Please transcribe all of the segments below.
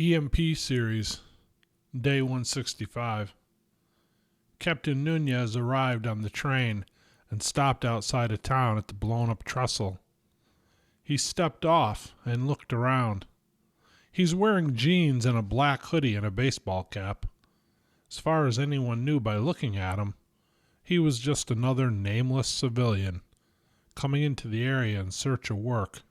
EMP Series, Day 165. Captain Nunez arrived on the train and stopped outside of town at the blown-up trestle. He stepped off and looked around. He's wearing jeans and a black hoodie and a baseball cap. As far as anyone knew by looking at him, he was just another nameless civilian coming into the area in search of work.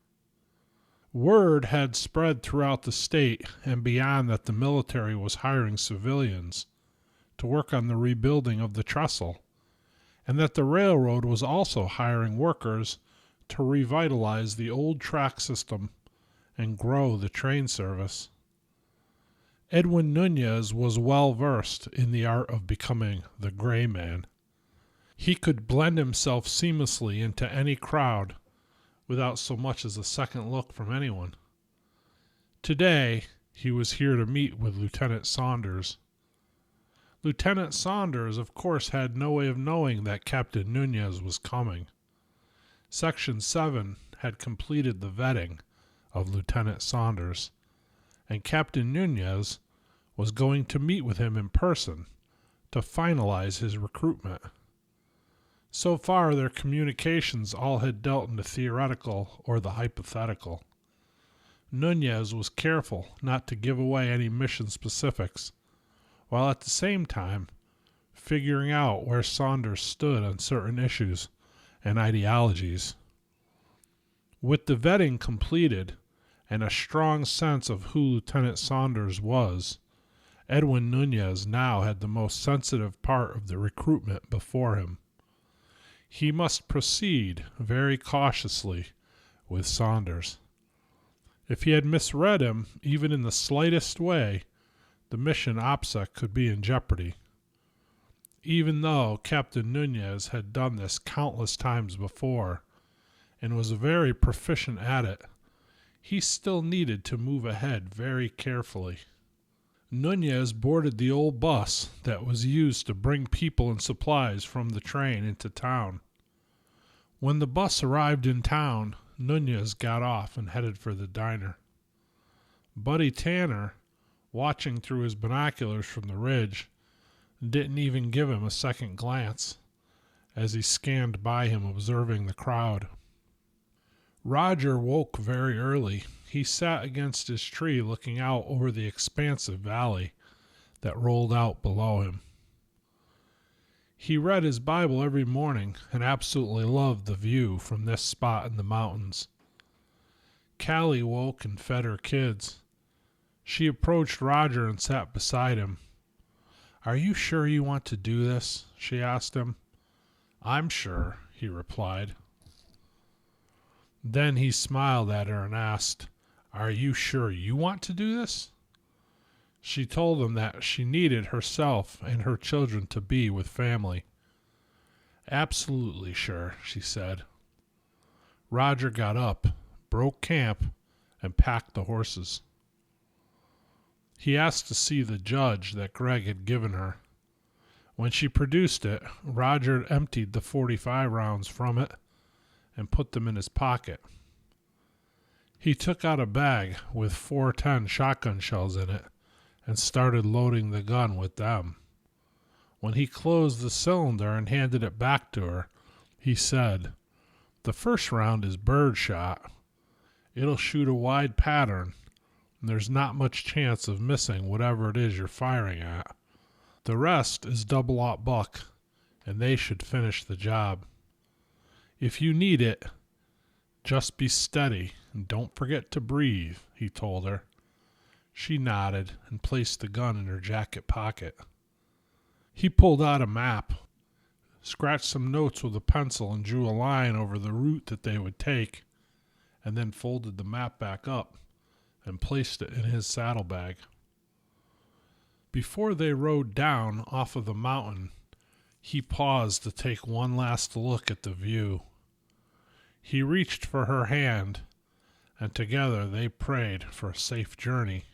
Word had spread throughout the state and beyond that the military was hiring civilians to work on the rebuilding of the trestle, and that the railroad was also hiring workers to revitalize the old track system and grow the train service. Edwin Nunez was well versed in the art of becoming the gray man. He could blend himself seamlessly into any crowd without so much as a second look from anyone. Today, he was here to meet with Lieutenant Saunders. Lieutenant Saunders, of course, had no way of knowing that Captain Nunez was coming. Section 7 had completed the vetting of Lieutenant Saunders, and Captain Nunez was going to meet with him in person to finalize his recruitment. So far, their communications all had dealt in the theoretical or the hypothetical. Nunez was careful not to give away any mission specifics, while at the same time figuring out where Saunders stood on certain issues and ideologies. With the vetting completed and a strong sense of who Lieutenant Saunders was, Edwin Nunez now had the most sensitive part of the recruitment before him. He must proceed very cautiously with Saunders. If he had misread him, even in the slightest way, the mission OPSEC could be in jeopardy. Even though Captain Nunez had done this countless times before and was very proficient at it, he still needed to move ahead very carefully. Nunez boarded the old bus that was used to bring people and supplies from the train into town. When the bus arrived in town, Nunez got off and headed for the diner. Buddy Tanner, watching through his binoculars from the ridge, didn't even give him a second glance as he scanned by him observing the crowd. Roger woke very early. He sat against his tree looking out over the expansive valley that rolled out below him. He read his Bible every morning and absolutely loved the view from this spot in the mountains. Callie woke and fed her kids. She approached Roger and sat beside him. "Are you sure you want to do this?" she asked him. "I'm sure," he replied. Then he smiled at her and asked, "Are you sure you want to do this?" She told him that she needed herself and her children to be with family. "Absolutely sure," she said. Roger got up, broke camp, and packed the horses. He asked to see the judge that Greg had given her. When she produced it, Roger emptied the .45 rounds from it and put them in his pocket. He took out a bag with 410 shotgun shells in it and started loading the gun with them. When he closed the cylinder and handed it back to her, he said, "The first round is bird shot. It'll shoot a wide pattern, and there's not much chance of missing whatever it is you're firing at. The rest is double-aught buck, and they should finish the job. If you need it, just be steady and don't forget to breathe," he told her. She nodded and placed the gun in her jacket pocket. He pulled out a map, scratched some notes with a pencil and drew a line over the route that they would take, and then folded the map back up and placed it in his saddlebag. Before they rode down off of the mountain, he paused to take one last look at the view. He reached for her hand, and together they prayed for a safe journey.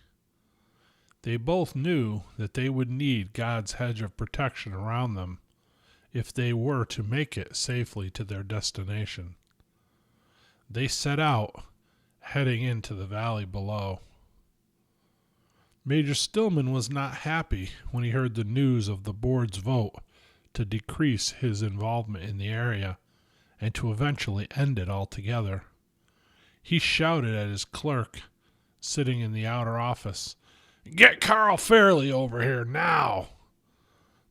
They both knew that they would need God's hedge of protection around them if they were to make it safely to their destination. They set out, heading into the valley below. Major Stillman was not happy when he heard the news of the board's vote to decrease his involvement in the area and to eventually end it altogether. He shouted at his clerk, sitting in the outer office, "Get Carl Fairley over here now!"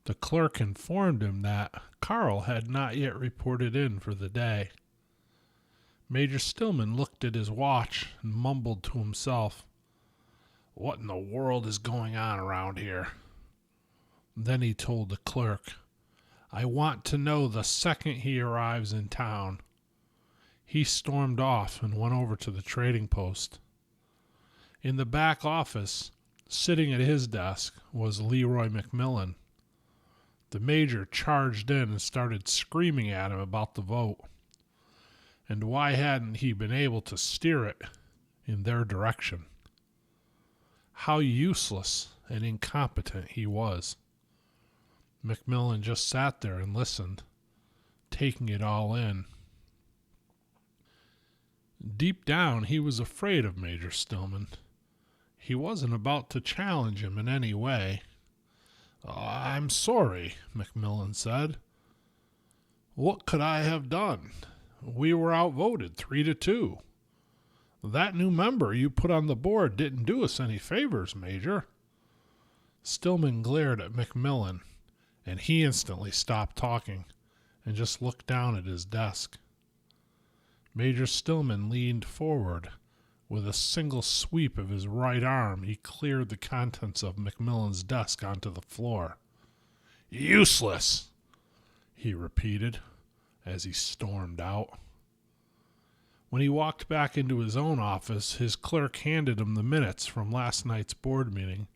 The clerk informed him that Carl had not yet reported in for the day. Major Stillman looked at his watch and mumbled to himself, "What in the world is going on around here?" Then he told the clerk, "I want to know the second he arrives in town." He stormed off and went over to the trading post. In the back office, sitting at his desk, was Leroy McMillan. The major charged in and started screaming at him about the vote. And why hadn't he been able to steer it in their direction? How useless and incompetent he was. McMillan just sat there and listened, taking it all in. Deep down, he was afraid of Major Stillman. He wasn't about to challenge him in any way. "I'm sorry," McMillan said. "What could I have done? We were outvoted 3-2. That new member you put on the board didn't do us any favors, Major." Stillman glared at McMillan, and he instantly stopped talking and just looked down at his desk. Major Stillman leaned forward. With a single sweep of his right arm, he cleared the contents of McMillan's desk onto the floor. "Useless," he repeated as he stormed out. When he walked back into his own office, his clerk handed him the minutes from last night's board meeting.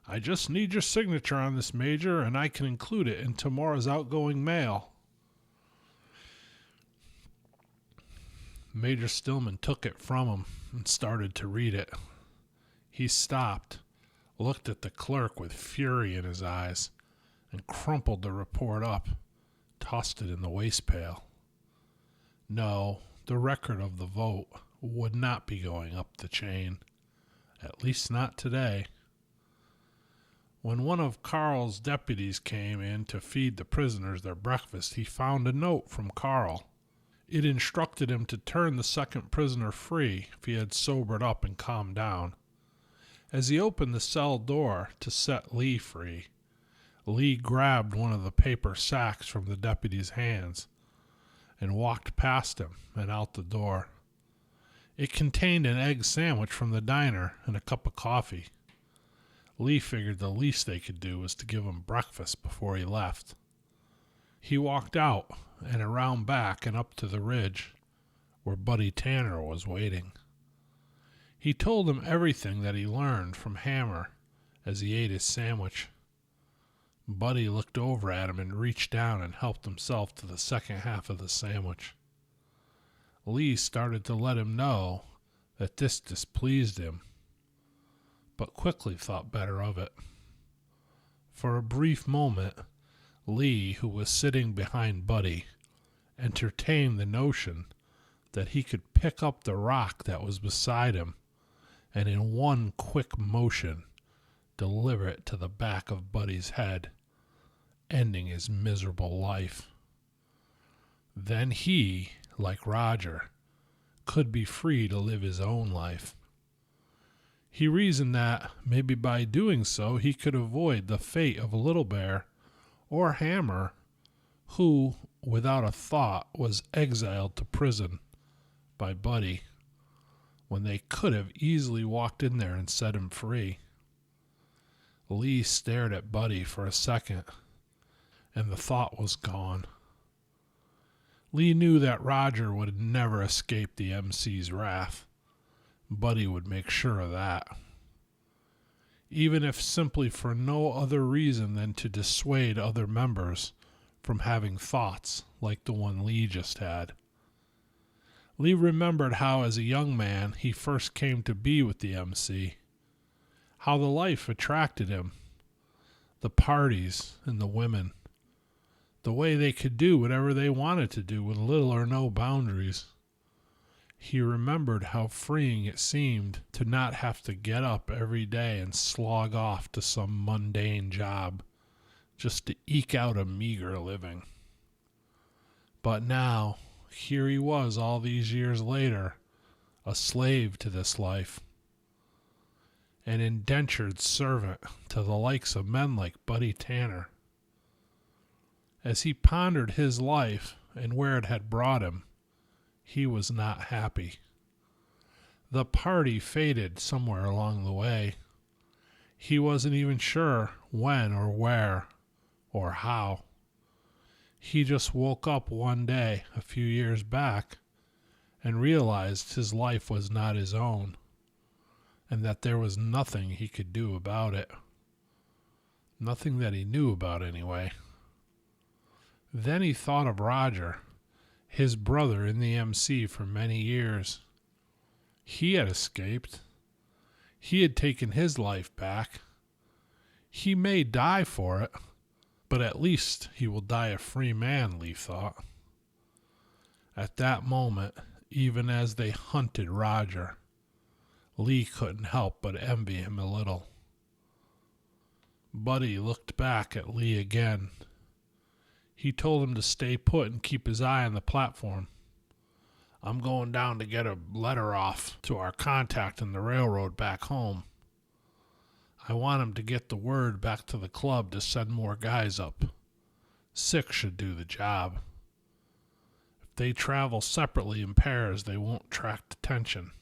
"I just need your signature on this, Major, and I can include it in tomorrow's outgoing mail." Major Stillman took it from him and started to read it. He stopped, looked at the clerk with fury in his eyes, and crumpled the report up, tossed it in the waste pail. No, the record of the vote would not be going up the chain, at least not today. When one of Carl's deputies came in to feed the prisoners their breakfast, he found a note from Carl. It instructed him to turn the second prisoner free if he had sobered up and calmed down. As he opened the cell door to set Lee free, Lee grabbed one of the paper sacks from the deputy's hands and walked past him and out the door. It contained an egg sandwich from the diner and a cup of coffee. Lee figured the least they could do was to give him breakfast before he left. He walked out and around back and up to the ridge, where Buddy Tanner was waiting. He told him everything that he learned from Hammer as he ate his sandwich. Buddy looked over at him and reached down and helped himself to the second half of the sandwich. Lee started to let him know that this displeased him, but quickly thought better of it. For a brief moment, Lee, who was sitting behind Buddy, entertained the notion that he could pick up the rock that was beside him and in one quick motion deliver it to the back of Buddy's head, ending his miserable life. Then he, like Roger, could be free to live his own life. He reasoned that maybe by doing so he could avoid the fate of Little Bear or Hammer, who, without a thought, was exiled to prison by Buddy, when they could have easily walked in there and set him free. Lee stared at Buddy for a second, and the thought was gone. Lee knew that Roger would never escape the MC's wrath. Buddy would make sure of that. Even if simply for no other reason than to dissuade other members from having thoughts like the one Lee just had. Lee remembered how as a young man he first came to be with the MC, how the life attracted him, the parties and the women, the way they could do whatever they wanted to do with little or no boundaries. He remembered how freeing it seemed to not have to get up every day and slog off to some mundane job just to eke out a meager living. But now, here he was all these years later, a slave to this life, an indentured servant to the likes of men like Buddy Tanner. As he pondered his life and where it had brought him, he was not happy. The party faded somewhere along the way. He wasn't even sure when or where or how. He just woke up one day a few years back and realized his life was not his own, and that there was nothing he could do about it. Nothing that he knew about anyway. Then he thought of Roger, his brother in the MC for many years. He had escaped. He had taken his life back. He may die for it, but at least he will die a free man, Lee thought. At that moment, even as they hunted Roger, Lee couldn't help but envy him a little. Buddy looked back at Lee again. He told him to stay put and keep his eye on the platform. I'm going down to get a letter off to our contact in the railroad back home. I want him to get the word back to the club to send more guys up. 6 should do the job. If they travel separately in pairs, they won't attract attention.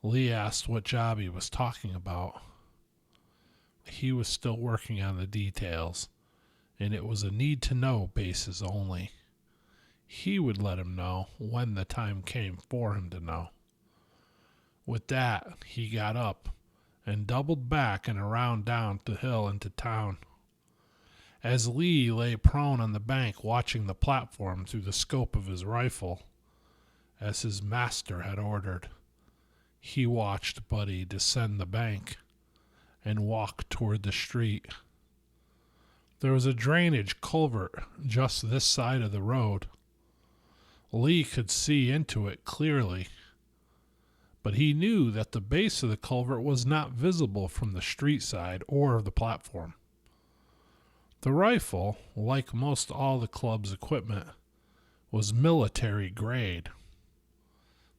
Lee asked what job he was talking about. He was still working on the details, and it was a need-to-know basis only. He would let him know when the time came for him to know. With that, he got up and doubled back and around down the hill into town. As Lee lay prone on the bank watching the platform through the scope of his rifle, as his master had ordered, he watched Buddy descend the bank and walk toward the street. There was a drainage culvert just this side of the road. Lee could see into it clearly, but he knew that the base of the culvert was not visible from the street side or the platform. The rifle, like most all the club's equipment, was military grade.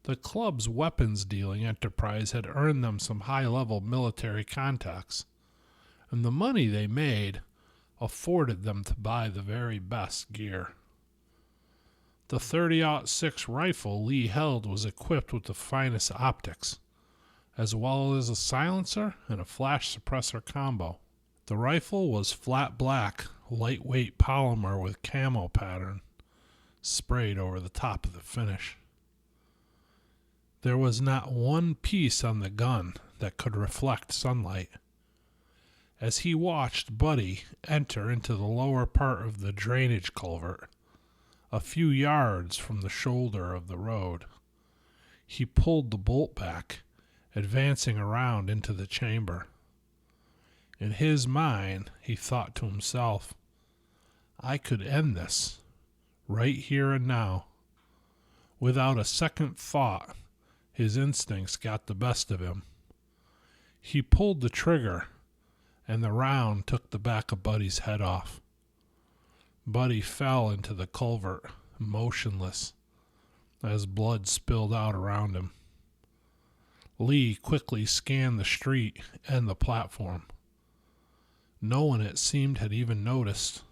The club's weapons dealing enterprise had earned them some high-level military contacts, and the money they made afforded them to buy the very best gear. The .30-06 rifle Lee held was equipped with the finest optics, as well as a silencer and a flash suppressor combo. The rifle was flat black, lightweight polymer with camo pattern sprayed over the top of the finish. There was not one piece on the gun that could reflect sunlight. As he watched Buddy enter into the lower part of the drainage culvert, a few yards from the shoulder of the road, he pulled the bolt back, advancing around into the chamber. In his mind, he thought to himself, I could end this, right here and now. Without a second thought, his instincts got the best of him. He pulled the trigger, and the round took the back of Buddy's head off. Buddy fell into the culvert, motionless, as blood spilled out around him. Lee quickly scanned the street and the platform. No one, it seemed, had even noticed.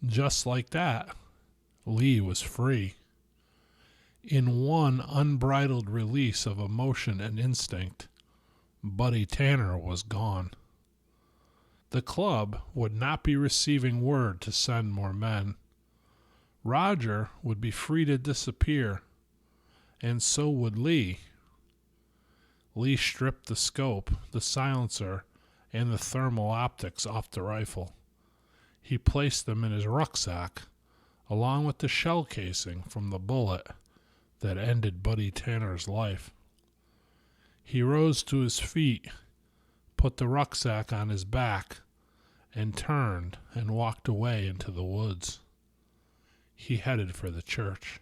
Just like that, Lee was free. In one unbridled release of emotion and instinct, Buddy Tanner was gone. The club would not be receiving word to send more men. Roger would be free to disappear, and so would Lee. Lee stripped the scope, the silencer, and the thermal optics off the rifle. He placed them in his rucksack, along with the shell casing from the bullet that ended Buddy Tanner's life. He rose to his feet, put the rucksack on his back, and turned and walked away into the woods. He headed for the church.